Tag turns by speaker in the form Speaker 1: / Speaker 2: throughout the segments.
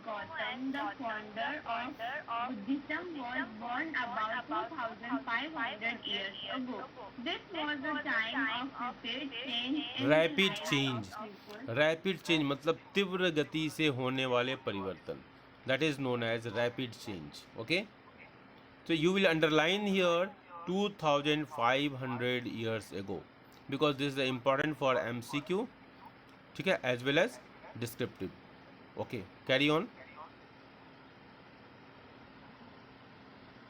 Speaker 1: Gautam, the founder of Buddhism, was born about 2500 years ago. This was a time of rapid change in the
Speaker 2: rapid
Speaker 1: lives
Speaker 2: change,
Speaker 1: of people.
Speaker 2: Rapid change मतलब तीव्र गति से होने वाले परिवर्तन, that is known as rapid change. Okay, so you will underline here 2500 years ago because this is important for MCQ, ठीक है, as well as descriptive. Okay, carry on.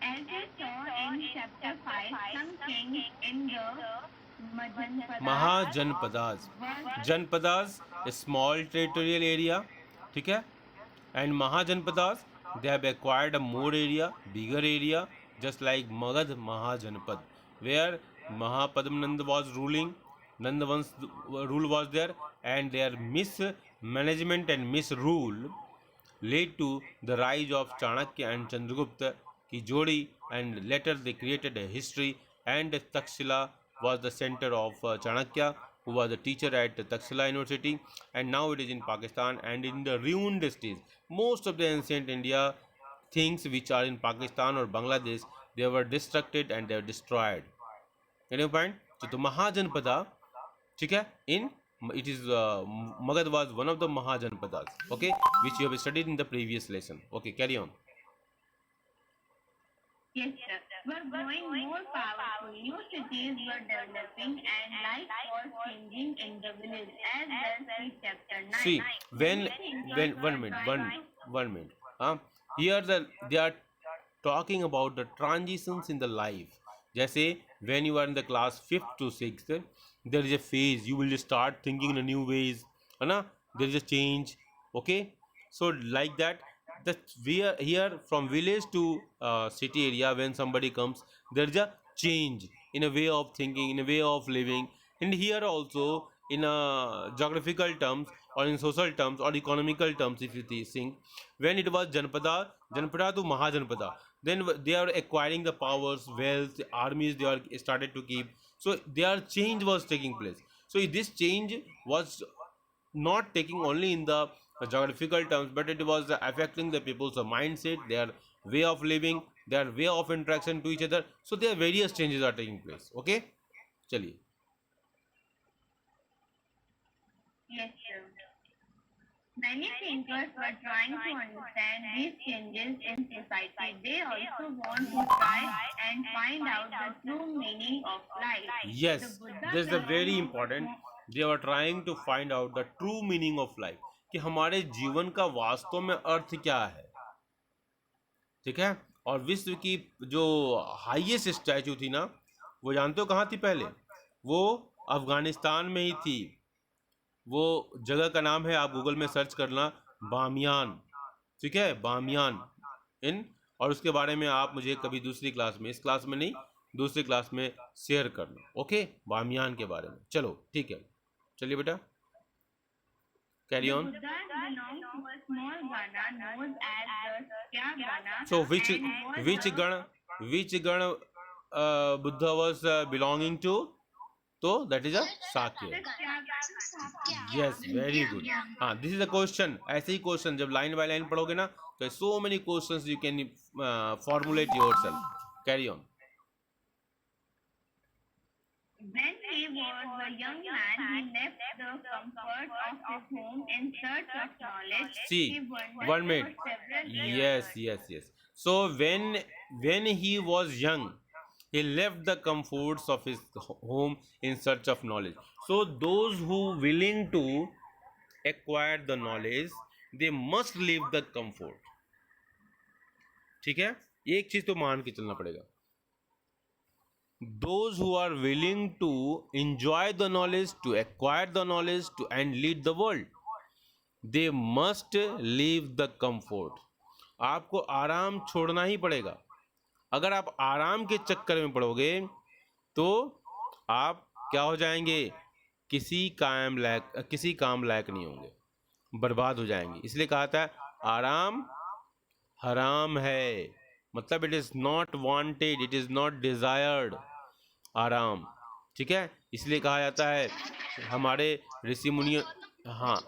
Speaker 1: As we saw in chapter 5, some kings in the Majanpadas
Speaker 2: Mahajanapadas,
Speaker 1: were
Speaker 2: Janapadas small territorial area, ठीक है, and Mahajanapadas they have acquired a more area, bigger area, just like Magadha Mahajanapada where Mahapadma Nanda was ruling, Nandvansh rule was there, and there mismanagement and misrule led to the rise of Chanakya and Chandragupta ki jodi, and later they created a history, and Takshila was the center of Chanakya, who was a teacher at Takshila University, and now it is in Pakistan and in the ruined stage. Most of the ancient India things which are in Pakistan or Bangladesh, they were destructed and they were destroyed. Can you find? So the Mahajanpada, ठीक है, in it is Magad was one of the Mahajanpadas, okay, which you have studied in the previous lesson. Okay, carry on.
Speaker 1: Yes, sir. Were growing more powerful. New cities were developing and life was changing in the village. As well see chapter 9.
Speaker 2: See, when
Speaker 1: Thinkers
Speaker 2: one
Speaker 1: were
Speaker 2: minute,
Speaker 1: trying.
Speaker 2: one minute. Here they are talking about the transitions in the life. जैसे when you are in the class 5th to 6th, there is a phase you will start thinking in a new ways, है ना? There is a change. Okay, so like that, that we are here from village to city area. When somebody comes, there is a change in a way of thinking, in a way of living, and here also in geographical terms or in social terms or economical terms, if you think, when it was janpada to mahajanpada, then they are acquiring the powers, wealth, armies they are started to keep, so their change was taking place. So this change was not taking only in the geographical terms, but it was affecting the people's mindset, their way of living, their way of interaction to each other. So there are various changes are taking place. Okay, chaliye.
Speaker 1: Yes, sir. Many thinkers were trying to understand these changes in society. They also want to try and find out the true meaning of life.
Speaker 2: Yes,
Speaker 1: The Buddha
Speaker 2: this is a very
Speaker 1: belonged
Speaker 2: important. They are trying to find out the true meaning of life, कि हमारे जीवन का वास्तव में अर्थ क्या है, ठीक है. और विश्व की जो हाईएस्ट स्टैचू थी ना, वो जानते हो कहाँ थी पहले? वो अफगानिस्तान में ही थी. वो जगह का नाम है, आप गूगल में सर्च करना, बामियान, ठीक है, बामियान इन. और उसके बारे में आप मुझे कभी दूसरी क्लास में, इस क्लास में नहीं, दूसरी क्लास में शेयर करना. ओके, बामियान के बारे में. चलो ठीक है, चलिए बेटा, carry
Speaker 1: The
Speaker 2: on.
Speaker 1: Buddha belonged to a small Gana known as the Skyagana.
Speaker 2: So which
Speaker 1: and
Speaker 2: which
Speaker 1: was a
Speaker 2: gana, which gana Buddha was belonging to? तो that is a Shakya. Yes, very good. हाँ, this is a question. ऐसे ही question जब line by line पढ़ोगे ना, तो so many questions you can formulate yourself. Carry on.
Speaker 1: When he was a young man, he left the comfort of his home in search of knowledge.
Speaker 2: See,
Speaker 1: He wandered
Speaker 2: 1 minute.
Speaker 1: for several years.
Speaker 2: Yes. So when he was young, he left the comforts of his home in search of knowledge. So those who willing to acquire the knowledge, they must leave the comfort. ठीक है, एक चीज तो मान के चलना पड़ेगा. Those who are willing to enjoy the knowledge, to acquire the knowledge, to and lead the world, they must leave the comfort. आपको आराम छोड़ना ही पड़ेगा. अगर आप आराम के चक्कर में पड़ोगे तो आप क्या हो जाएंगे? किसी काम लायक नहीं होंगे, बर्बाद हो जाएंगे. इसलिए कहा था आराम हराम है, मतलब it is not wanted, it is not desired. आराम, ठीक है. इसलिए कहा जाता है हमारे ऋषि मुनियों. हाँ,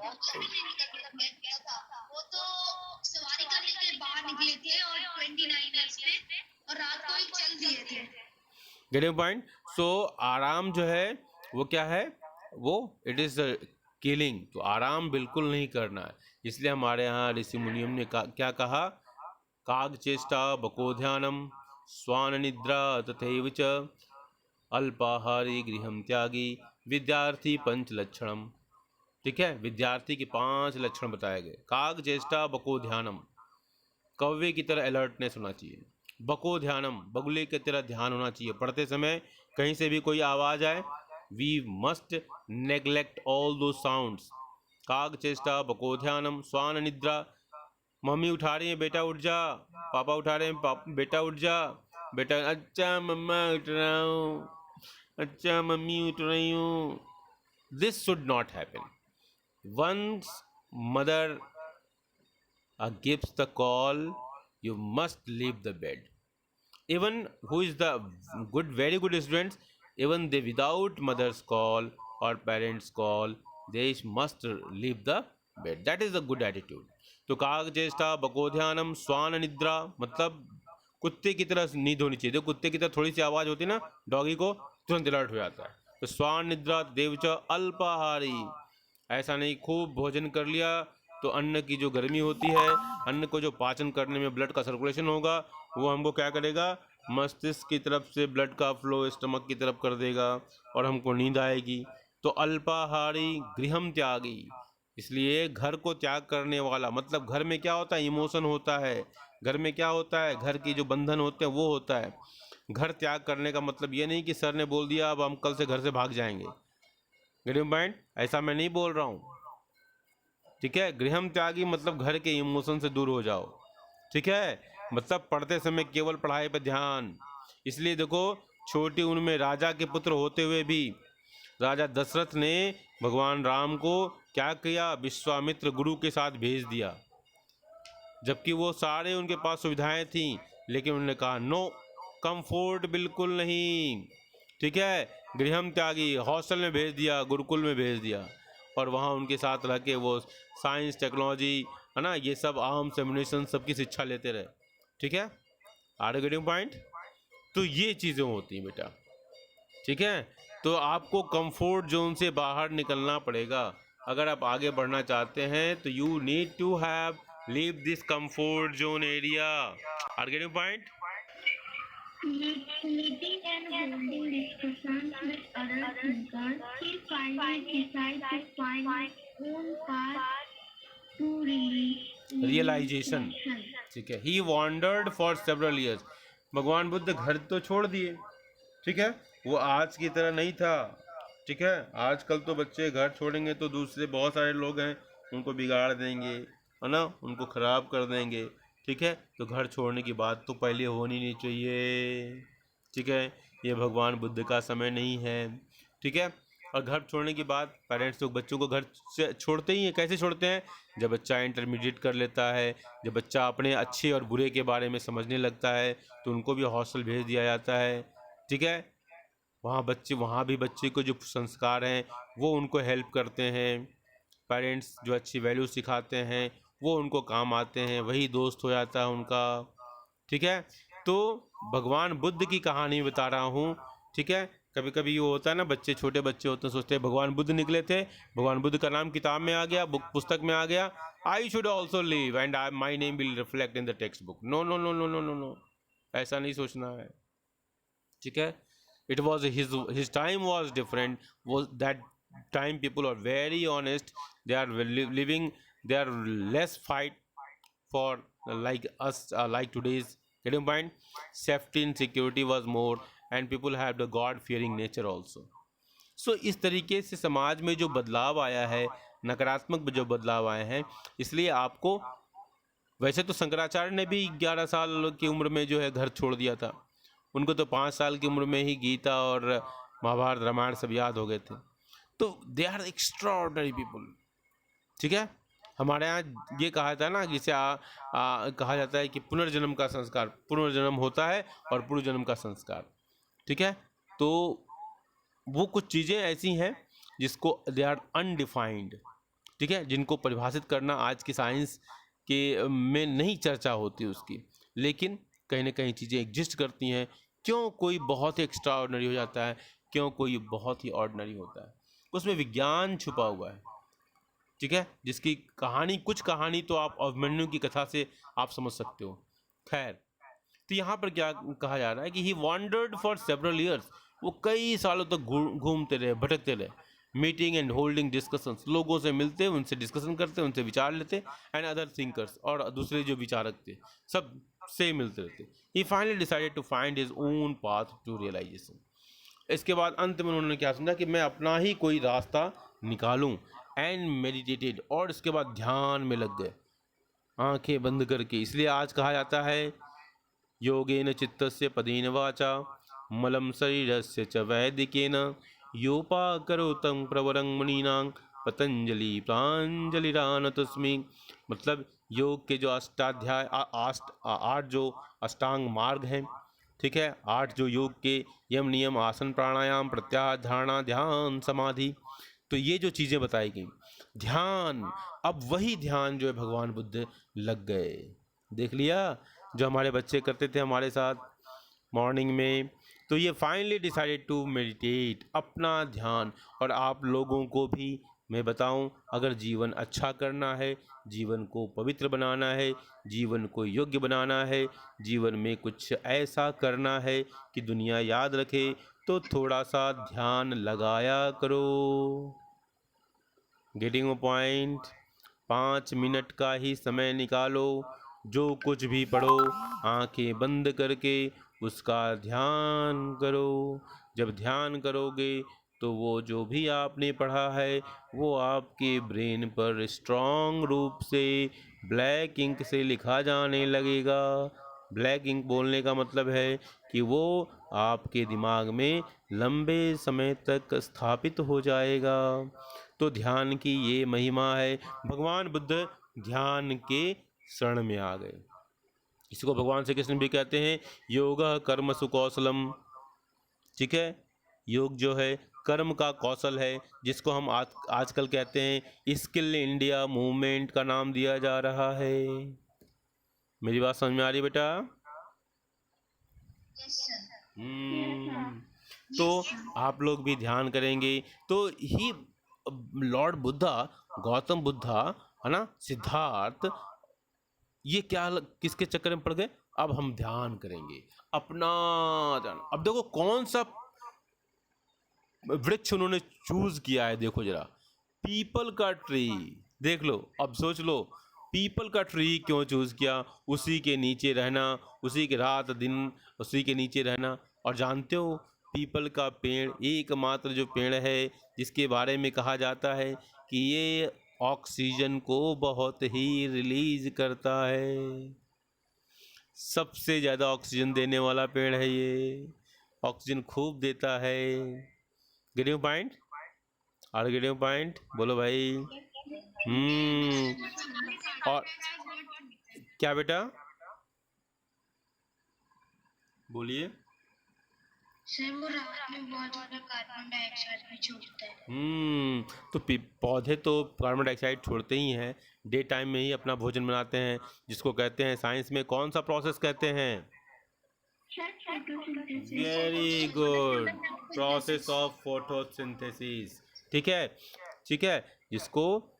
Speaker 2: गेटिंग पॉइंट। सो आराम जो है वो क्या है, वो इट इज किलिंग। तो आराम बिल्कुल नहीं करना है। इसलिए हमारे यहाँ ऋषि मुनियों ने क्या कहा, काग चेष्टा बकोध्यानम स्वान निद्रा तथैव च अल्पाहारी गृहम त्यागी विद्यार्थी पंच लक्षणम। ठीक है, विद्यार्थी के 5 लक्षण बताए गए। काग चेष्टा बको ध्यानम, कौवे की तरह अलर्टनेस होना चाहिए। बको ध्यानम, बगुले की तरह ध्यान होना चाहिए। पढ़ते समय कहीं से भी कोई आवाज आए, वी मस्ट नेग्लेक्ट ऑल दो साउंड्स। काग चेष्टा बको ध्यानम स्वान निद्रा, मम्मी उठा रही है बेटा उठ जा, पापा उठा रहे हैं बेटा उठ जा, बेटा अच्छा मम्मा उठ रहा हूँ, अच्छा मम्मी उठ रही हूँ। This should not happen. Once mother gives the call, you must leave the bed. Even who is the good, very good students, even they without mother's call or parents call, they must leave the bed. That is a good attitude. तो काग चेष्टा बकोध्यानम स्वान निद्रा, मतलब कुत्ते की तरह नींद होनी चाहिए। देखो कुत्ते की तरह थोड़ी सी आवाज होती है ना, डॉगी को तुरंत अलर्ट हो जाता है। तो स्वान निद्रा देवच अल्पाहारी, ऐसा नहीं खूब भोजन कर लिया तो अन्न की जो गर्मी होती है, अन्न को जो पाचन करने में ब्लड का सर्कुलेशन होगा, वो हमको क्या करेगा, मस्तिष्क की तरफ से ब्लड का फ्लो स्टमक की तरफ कर देगा और हमको नींद आएगी। तो अल्पाहारी गृहम त्यागी, इसलिए घर को त्याग करने वाला, मतलब घर में क्या होता है, इमोशन होता है। घर में क्या होता है, घर की जो बंधन होते हैं वो होता है। घर त्याग करने का मतलब ये नहीं कि सर ने बोल दिया अब हम कल से घर से भाग जाएंगे। गेटिंग पॉइंट, ऐसा मैं नहीं बोल रहा हूँ। ठीक है, गृहम त्यागी मतलब घर के इमोशन से दूर हो जाओ। ठीक है, मतलब पढ़ते समय केवल पढ़ाई पर ध्यान। इसलिए देखो, छोटी उम्र में राजा के पुत्र होते हुए भी राजा दशरथ ने भगवान राम को क्या किया, विश्वामित्र गुरु के साथ भेज दिया, जबकि वो सारे उनके पास सुविधाएं थी, लेकिन उन्होंने कहा नो, कंफोर्ट बिल्कुल नहीं। ठीक है, गृहम त्यागी, हॉस्टल में भेज दिया, गुरुकुल में भेज दिया, और वहाँ उनके साथ रह के वो साइंस टेक्नोलॉजी है ना, ये सब आर्म्स एम्युनिशन सबकी शिक्षा लेते रहे। ठीक है, आर यू गेटिंग पॉइंट। तो ये चीज़ें होती हैं बेटा। ठीक है, तो आपको कंफर्ट जोन से बाहर निकलना पड़ेगा। अगर आप आगे बढ़ना चाहते हैं तो you need to have leave this comfort zone area. Are getting point.
Speaker 1: Meeting and holding discussions with other thinkers, he finally decides to find his own path to
Speaker 2: realization.
Speaker 1: realization.
Speaker 2: ठीक है, he wandered for several years. भगवान बुद्ध घर तो छोड़ दिए, ठीक है, वो आज की तरह नहीं था। ठीक है, आजकल तो बच्चे घर छोड़ेंगे तो दूसरे बहुत सारे लोग हैं उनको बिगाड़ देंगे, है ना, उनको ख़राब कर देंगे। ठीक है, तो घर छोड़ने की बात तो पहले होनी नहीं चाहिए। ठीक है, ये भगवान बुद्ध का समय नहीं है। ठीक है, और घर छोड़ने के बाद पेरेंट्स लोग बच्चों को घर से छोड़ते ही हैं। कैसे छोड़ते हैं, जब बच्चा इंटरमीडिएट कर लेता है, जब बच्चा अपने अच्छे और बुरे के बारे में समझने लगता है, तो उनको भी हॉस्टल भेज दिया जाता है। ठीक है, वहाँ भी बच्चे को जो संस्कार हैं वो उनको हेल्प करते हैं। पेरेंट्स जो अच्छी वैल्यू सिखाते हैं वो उनको काम आते हैं, वही दोस्त हो जाता है उनका। ठीक है, तो भगवान बुद्ध की कहानी बता रहा हूँ। ठीक है, कभी कभी ये होता है ना, बच्चे छोटे बच्चे होते हैं, सोचते हैं भगवान बुद्ध निकले थे, भगवान बुद्ध का नाम किताब में आ गया, बुक पुस्तक में आ गया, I should also live and I my name will reflect in the textbook. No no no no no no no, ऐसा नहीं सोचना है। ठीक है, it was his time was different, was that time people are very honest, they are living, they are less fight for like us, like today's. Getting point, safety and security was more, and people have the god fearing nature also. So इस तरीके से समाज में जो बदलाव आया है, नकारात्मक जो बदलाव आए हैं, इसलिए आपको, वैसे तो शंकराचार्य ने भी 11 साल की उम्र में जो है घर छोड़ दिया था, उनको तो 5 साल की उम्र में ही गीता और महाभारत रामायण सब याद हो गए थे। तो दे आर एक्स्ट्राऑर्डिनरी पीपल। ठीक है, हमारे यहाँ ये कहा था ना, जिसे कहा जाता है कि पुनर्जन्म का संस्कार, पुनर्जन्म होता है और पूर्वजन्म का संस्कार। ठीक है, तो वो कुछ चीज़ें ऐसी हैं जिसको दे आर अनडिफाइंड। ठीक है, जिनको परिभाषित करना आज की साइंस के में नहीं चर्चा होती उसकी, लेकिन कहीं ना कहीं चीज़ें एग्जिस्ट करती हैं। क्यों कोई बहुत ही एक्स्ट्रा ऑर्डिनरी हो जाता है, क्यों कोई बहुत ही ऑर्डिनरी होता है, उसमें विज्ञान छुपा हुआ है। ठीक है, जिसकी कहानी, कुछ कहानी तो आप अभिमन्यु की कथा से आप समझ सकते हो। खैर, तो यहाँ पर क्या कहा जा रहा है कि ही वॉन्डर्ड फॉर सेवरल ईयर्स, वो कई सालों तक घूमते रहे, भटकते रहे, मीटिंग एंड होल्डिंग डिस्कशंस, लोगों से मिलते, उनसे डिस्कशन करते, उनसे विचार लेते, एंड अदर थिंकर्स, और दूसरे जो विचारक थे सब से मिलते रहते। He finally decided to find his own path to realisation. इसके बाद अंत में उन्होंने क्या समझा कि मैं अपना ही कोई रास्ता निकालूं, एंड मेडिटेटेड, और इसके बाद ध्यान में लग गए आंखें बंद करके। इसलिए आज कहा जाता है योगेन चित्तस्य पदेन वाचा मलं शरीरस्य च वैदिकेन योपाकरोतं प्रवरं मुनीनां पतंजलि प्रांजलिरानतस्मि। मतलब योग के जो अष्टाध्याय आठ जो अष्टांग मार्ग हैं, ठीक है, 8 जो योग के यम नियम आसन प्राणायाम प्रत्याहार धारणा ध्यान समाधि, तो ये जो चीज़ें बताई गई, ध्यान, अब वही ध्यान जो है भगवान बुद्ध लग गए। देख लिया जो हमारे बच्चे करते थे हमारे साथ मॉर्निंग में। तो ये फाइनली डिसाइडेड टू मेडिटेट, अपना ध्यान। और आप लोगों को भी मैं बताऊं, अगर जीवन अच्छा करना है, जीवन को पवित्र बनाना है, जीवन को योग्य बनाना है, जीवन में कुछ ऐसा करना है कि दुनिया याद रखे, तो थोड़ा सा ध्यान लगाया करो। Getting point. 5 मिनट का ही समय निकालो, जो कुछ भी पढ़ो आंखें बंद करके उसका ध्यान करो। जब ध्यान करोगे तो वो जो भी आपने पढ़ा है वो आपके ब्रेन पर स्ट्रॉन्ग रूप से ब्लैक इंक से लिखा जाने लगेगा। ब्लैक इंक बोलने का मतलब है कि वो आपके दिमाग में लंबे समय तक स्थापित हो जाएगा। तो ध्यान की ये महिमा है। भगवान बुद्ध ध्यान के शरण में आ गए। इसको भगवान श्री कृष्ण भी कहते हैं योगः कर्मसु कौशलम। ठीक है, योग जो है कर्म का कौशल है, जिसको हम आजकल कहते हैं स्किल इंडिया मूवमेंट का नाम दिया जा रहा है। मेरी बात समझ में आ रही बेटा? तो आप लोग भी ध्यान करेंगे तो ही लॉर्ड बुद्धा, गौतम बुद्धा, है ना, सिद्धार्थ, ये क्या किसके चक्कर में पड़ गए? अब हम ध्यान करेंगे, अपना ध्यान। अब देखो कौन सा वृक्ष उन्होंने चूज किया है, देखो जरा, पीपल का ट्री। देख लो, अब सोच लो पीपल का ट्री क्यों चूज किया, उसी के नीचे रहना, उसी के रात दिन उसी के नीचे रहना। और जानते हो पीपल का पेड़ एकमात्र जो पेड़ है जिसके बारे में कहा जाता है कि ये ऑक्सीजन को बहुत ही रिलीज करता है। सबसे ज़्यादा ऑक्सीजन देने वाला पेड़ है ये, ऑक्सीजन खूब देता है। Getting point? और गेटिंग पॉइंट बोलो भाई। और क्या बेटा बोलिए?
Speaker 1: कार्बन डाइऑक्साइड भी छोड़ता है।
Speaker 2: तो पौधे तो कार्बन डाइऑक्साइड छोड़ते ही हैं, डे टाइम में ही अपना भोजन बनाते हैं, जिसको कहते हैं साइंस में कौन सा प्रोसेस कहते हैं? Very good, process of photosynthesis. ठीक है, ठीक है, जिसको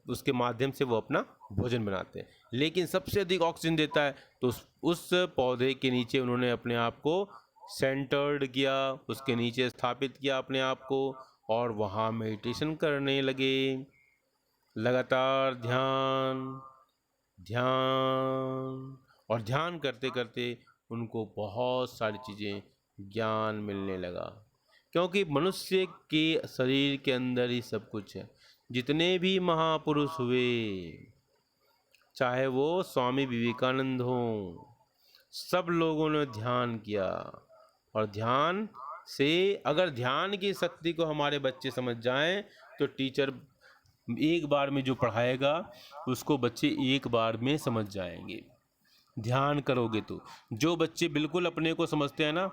Speaker 2: उसके माध्यम से वो अपना भोजन बनाते हैं। लेकिन सबसे अधिक ऑक्सीजन देता है, तो उस पौधे के नीचे उन्होंने अपने आप को सेंटर्ड किया, उसके नीचे स्थापित किया अपने आप को, और वहाँ मेडिटेशन करने लगे। लगातार ध्यान ध्यान, और ध्यान करते करते उनको बहुत सारी चीज़ें ज्ञान मिलने लगा, क्योंकि मनुष्य के शरीर के अंदर ही सब कुछ है। जितने भी महापुरुष हुए, चाहे वो स्वामी विवेकानंद हों, सब लोगों ने ध्यान किया। और ध्यान से, अगर ध्यान की शक्ति को हमारे बच्चे समझ जाएं, तो टीचर एक बार में जो पढ़ाएगा उसको बच्चे एक बार में समझ जाएंगे। ध्यान करोगे तो जो बच्चे बिल्कुल अपने को समझते हैं ना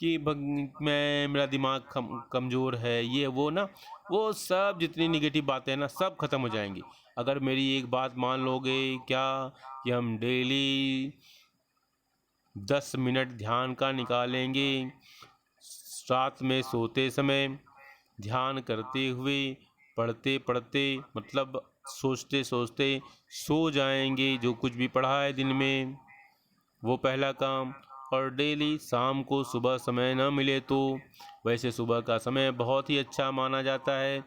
Speaker 2: कि मेरा दिमाग कमज़ोर है, ये वो ना, वो सब जितनी निगेटिव बातें हैं ना सब खत्म हो जाएंगी अगर मेरी एक बात मान लोगे। क्या? कि हम डेली 10 मिनट ध्यान का निकालेंगे। रात में सोते समय ध्यान करते हुए, पढ़ते पढ़ते मतलब सोचते सोचते सो जाएंगे। जो कुछ भी पढ़ा है दिन में, वो पहला काम। और डेली शाम को सुबह समय न मिले तो, वैसे सुबह का समय बहुत ही अच्छा माना जाता है,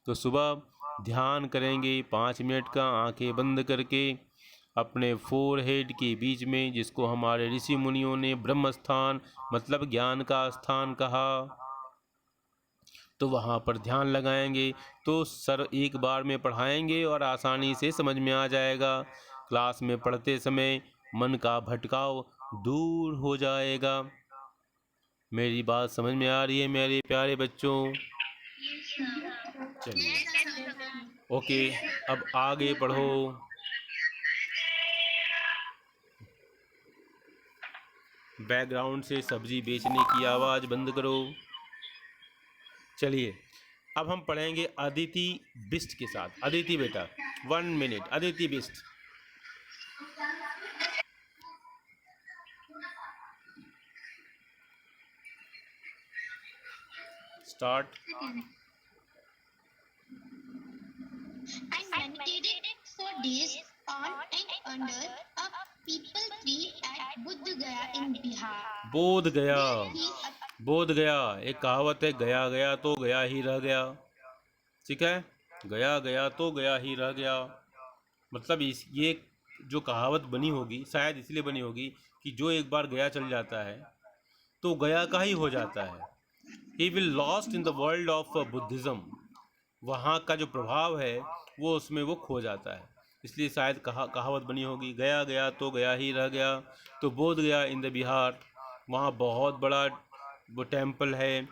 Speaker 2: तो सुबह ध्यान करेंगे 5 मिनट का आंखें बंद करके अपने फोरहेड के बीच में, जिसको हमारे ऋषि मुनियों ने ब्रह्म स्थान मतलब ज्ञान का स्थान कहा। तो वहाँ पर ध्यान लगाएंगे तो सर एक बार में पढ़ाएंगे और आसानी से समझ में आ जाएगा। क्लास में पढ़ते समय मन का भटकाव दूर हो जाएगा। मेरी बात समझ में आ रही है मेरे प्यारे बच्चों? चलिए, ओके, अब आगे पढ़ो। बैकग्राउंड से सब्जी बेचने की आवाज़ बंद करो। चलिए, अब हम पढ़ेंगे अदिति बिस्ट के साथ। अदिति बेटा, 1 minute. Aditi Bisht, start.
Speaker 1: I meditated for days on and under a people tree at Bodh Gaya in Bihar.
Speaker 2: बोध गया,
Speaker 1: There he
Speaker 2: बोध गया। एक कहावत है, गया गया तो गया ही रह गया। ठीक है, गया गया तो गया ही रह गया। मतलब इस ये जो कहावत बनी होगी शायद इसलिए बनी होगी कि जो एक बार गया चल जाता है तो गया का ही हो जाता है। He will lost in the world of Buddhism. वहाँ का जो प्रभाव है वो उसमें वो खो जाता है, इसलिए शायद कहावत बनी होगी, गया गया तो गया ही रह गया। तो बोध गया इन द बिहार, वहाँ बहुत बड़ा वो टेम्पल है।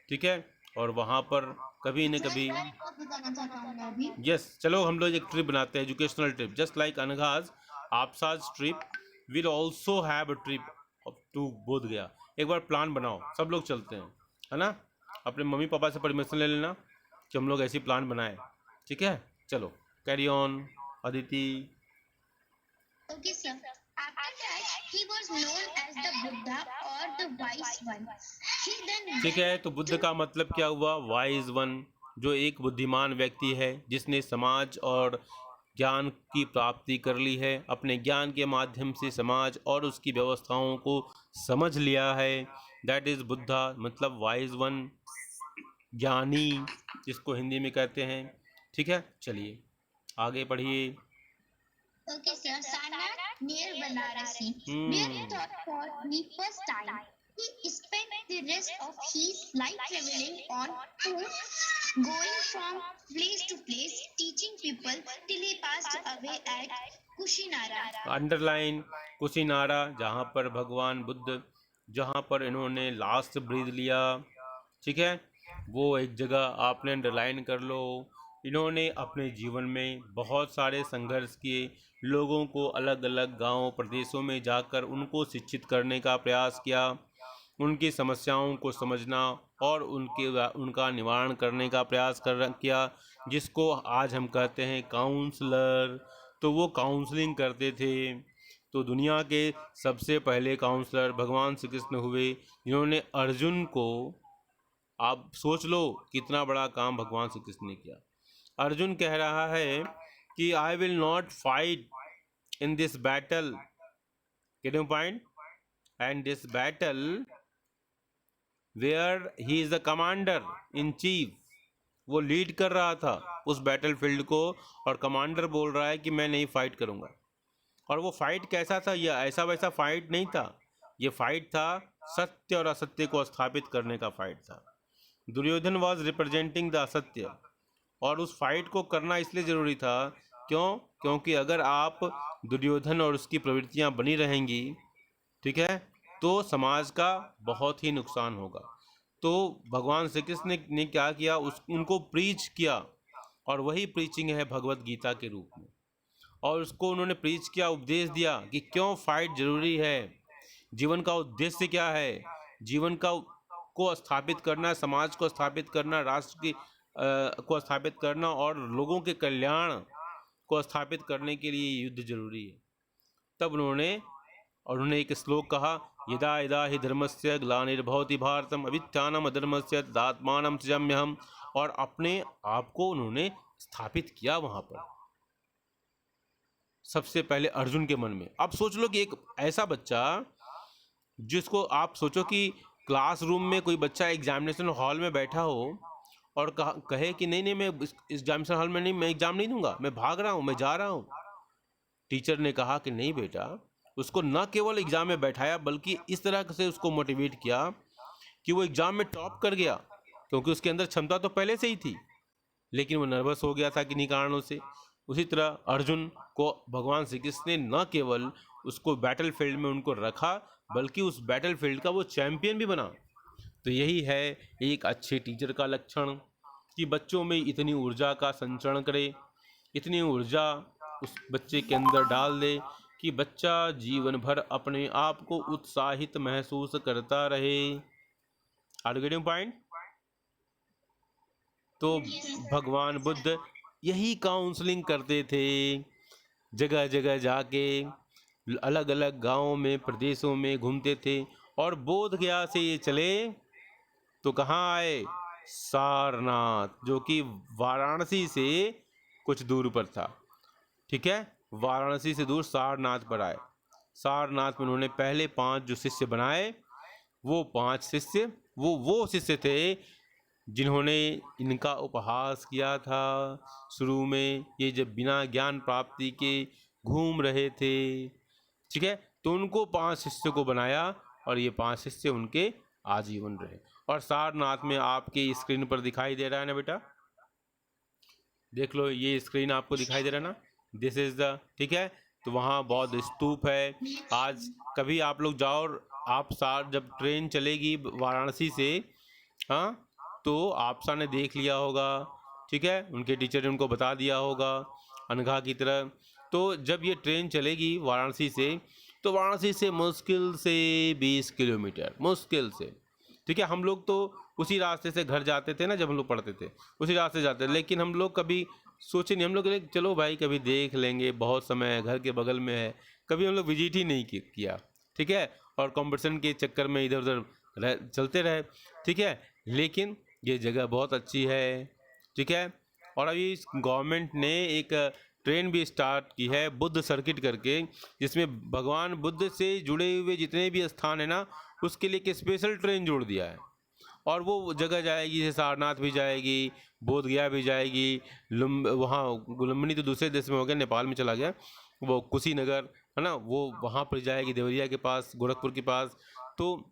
Speaker 2: ठीक है, और वहाँ पर कभी न कभी,
Speaker 1: बताना चाहता हूँ मैं अभी।
Speaker 2: यस, चलो हम लोग एक ट्रिप बनाते हैं, एजुकेशनल ट्रिप, जस्ट लाइक अनघाज आपसाज trip will also have a trip to Bodh Gaya. एक बार प्लान बनाओ, सब लोग चलते हैं, है ना? अपने मम्मी पापा से परमिशन ले लेना कि हम लोग ऐसी प्लान बनाए। ठीक है, चलो carry on Aditi.
Speaker 1: Okay, sir. After that, he was known as the Buddha or the Wise One. He then
Speaker 2: ठीक है, तो बुद्ध का मतलब क्या हुआ? वाइज वन, जो एक बुद्धिमान व्यक्ति है जिसने समाज और ज्ञान की प्राप्ति कर ली है, अपने ज्ञान के माध्यम से समाज और उसकी व्यवस्थाओं को समझ लिया है। दैट इज़ बुद्धा, मतलब वाइज वन, ज्ञानी, जिसको हिंदी में कहते हैं। ठीक है, चलिए आगे पढ़िए।
Speaker 1: Okay, sir. Sarnath near Varanasi, where he taught for the first time. He spent the rest of his life traveling on foot, going from place to place, teaching people till he passed away at Kushinara.
Speaker 2: Underline Kushinara, जहाँ पर भगवान बुद्ध, जहाँ पर इन्होंने last breathe लिया। ठीक है, वो एक जगह आपने अंडरलाइन कर लो। इन्होंने अपने जीवन में बहुत सारे संघर्ष किए, लोगों को अलग अलग गांवों प्रदेशों में जाकर उनको शिक्षित करने का प्रयास किया, उनकी समस्याओं को समझना और उनका निवारण करने का प्रयास किया, जिसको आज हम कहते हैं काउंसलर। तो वो काउंसलिंग करते थे। तो दुनिया के सबसे पहले काउंसलर भगवान श्री कृष्ण हुए, जिन्होंने अर्जुन को, आप सोच लो कितना बड़ा काम भगवान श्री कृष्ण ने किया। अर्जुन कह रहा है कि I will not fight in this battle, can you find, and this battle where he is the commander in chief. वो लीड कर रहा था उस बैटल को, और कमांडर बोल रहा है कि मैं नहीं फाइट करूंगा। और वो फाइट कैसा था? ये ऐसा वैसा फाइट नहीं था, ये फाइट था सत्य और असत्य को स्थापित करने का फाइट था। दुर्योधन वॉज रिप्रेजेंटिंग द असत्य, और उस फाइट को करना इसलिए ज़रूरी था, क्योंकि अगर आप दुर्योधन और उसकी प्रवृत्तियां बनी रहेंगी, ठीक है, तो समाज का बहुत ही नुकसान होगा। तो भगवान श्री कृष्ण ने क्या किया, उनको प्रीच किया, और वही प्रीचिंग है भगवत गीता के रूप में। और उसको उन्होंने प्रीच किया, उपदेश दिया कि क्यों फाइट जरूरी है, जीवन का उद्देश्य क्या है, जीवन को स्थापित करना, समाज को स्थापित करना, राष्ट्र की को स्थापित करना, और लोगों के कल्याण को स्थापित करने के लिए युद्ध जरूरी है। तब उन्होंने और उन्होंने एक श्लोक कहा, यदा यदा हि धर्मस्य ग्लानिर्भवति भारतम अभ्युत्थानम् अधर्मस्य तदात्मानं सृजाम्यहम्। और अपने आप को उन्होंने स्थापित किया वहां पर सबसे पहले अर्जुन के मन में। अब सोच लो कि एक ऐसा बच्चा जिसको आप सोचो कि क्लासरूम में कोई बच्चा एग्जामिनेशन हॉल में बैठा हो और कहे कि नहीं नहीं मैं एग्जामिनेशन हॉल में नहीं, मैं एग्जाम नहीं दूंगा, मैं भाग रहा हूँ, मैं जा रहा हूँ। टीचर ने कहा कि नहीं बेटा, उसको न केवल एग्जाम में बैठाया बल्कि इस तरह से उसको मोटिवेट किया कि वो एग्जाम में टॉप कर गया, क्योंकि उसके अंदर क्षमता तो पहले से ही थी, लेकिन वो नर्वस हो गया था किन्हीं कारणों से। उसी तरह अर्जुन को भगवान श्री कृष्ण ने न केवल उसको बैटल फील्ड में उनको रखा बल्कि उस बैटल फील्ड का वो चैंपियन भी बना। तो यही है एक अच्छे टीचर का लक्षण कि बच्चों में इतनी ऊर्जा का संचरण करे, इतनी ऊर्जा उस बच्चे के अंदर डाल दे कि बच्चा जीवन भर अपने आप को उत्साहित महसूस करता रहे। Are you getting point? तो भगवान बुद्ध यही काउंसलिंग करते थे, जगह जगह जाके अलग अलग गांवों में प्रदेशों में घूमते थे। और बोध गया से ये चले तो कहाँ आए? सारनाथ, जो कि वाराणसी से कुछ दूर पर था। ठीक है, वाराणसी से दूर सारनाथ पर आए। सारनाथ में उन्होंने पहले 5 जो शिष्य बनाए, वो 5 शिष्य वो शिष्य थे जिन्होंने इनका उपहास किया था शुरू में, ये जब बिना ज्ञान प्राप्ति के घूम रहे थे। ठीक है, तो उनको 5 शिष्य को बनाया और ये 5 शिष्य उनके आजीवन रहे। और सारनाथ में आपके स्क्रीन पर दिखाई दे रहा है ना बेटा, देख लो ये स्क्रीन आपको दिखाई दे रहा है ना, दिस इज द, ठीक है। तो वहाँ बौद्ध स्तूप है। आज कभी आप लोग जाओ और आप सार जब ट्रेन चलेगी वाराणसी से, हाँ, तो आपसा ने देख लिया होगा, ठीक है, उनके टीचर ने उनको बता दिया होगा अनघा की तरह। तो जब ये ट्रेन चलेगी वाराणसी से, तो वाराणसी से मुश्किल से 20 किलोमीटर, मुश्किल से, ठीक है। हम लोग तो उसी रास्ते से घर जाते थे ना, जब हम लोग पढ़ते थे उसी रास्ते जाते थे, लेकिन हम लोग कभी सोचे नहीं, हम लोग चलो भाई कभी देख लेंगे, बहुत समय है, घर के बगल में है, कभी हम लोग विजिट ही नहीं किया, ठीक है। और कंपटीशन के चक्कर में इधर उधर चलते रहे, ठीक है। लेकिन ये जगह बहुत अच्छी है, ठीक है। और अभी गवर्नमेंट ने एक ट्रेन भी स्टार्ट की है बुद्ध सर्किट करके, जिसमें भगवान बुद्ध से जुड़े हुए जितने भी स्थान है ना, उसके लिए एक स्पेशल ट्रेन जोड़ दिया है। और वो जगह जाएगी, जैसे सारनाथ भी जाएगी, बोध गया भी जाएगी, वहाँ लुम्बिनी तो दूसरे देश में हो गया, नेपाल में चला गया, वो कुशीनगर है ना, वो वहाँ पर जाएगी, देवरिया के पास, गोरखपुर के पास। तो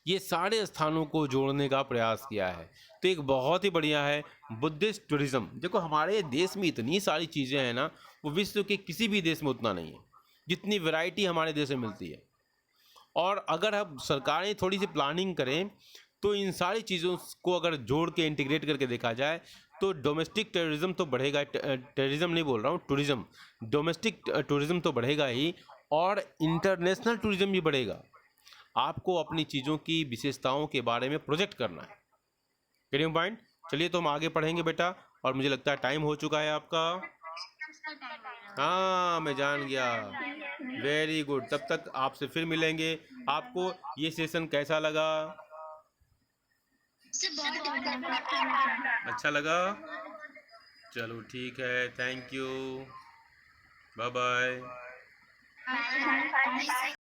Speaker 2: ये सारे स्थानों को जोड़ने का प्रयास किया है। तो एक बहुत ही बढ़िया है बुद्धिस्ट टूरिज्म। देखो हमारे देश में इतनी सारी चीज़ें हैं ना, वो विश्व के किसी भी देश में उतना नहीं है जितनी वैरायटी हमारे देश में मिलती है। और अगर हम सरकारें थोड़ी सी प्लानिंग करें तो इन सारी चीज़ों को अगर जोड़ के इंटीग्रेट करके देखा जाए तो डोमेस्टिक टूरिज्म तो बढ़ेगा, टूरिज्म नहीं बोल रहा हूँ, टूरिज्म, डोमेस्टिक टूरिज्म तो बढ़ेगा ही, और इंटरनेशनल टूरिज्म भी बढ़ेगा। आपको अपनी चीज़ों की विशेषताओं के बारे में प्रोजेक्ट करना है। Getting point? चलिए तो हम आगे पढ़ेंगे बेटा, और मुझे लगता है टाइम हो चुका है आपका। हाँ मैं जान गया, वेरी गुड। तब तक आपसे फिर मिलेंगे। आपको ये सेशन कैसा लगा? अच्छा लगा? चलो ठीक है, थैंक यू, बाय बाय।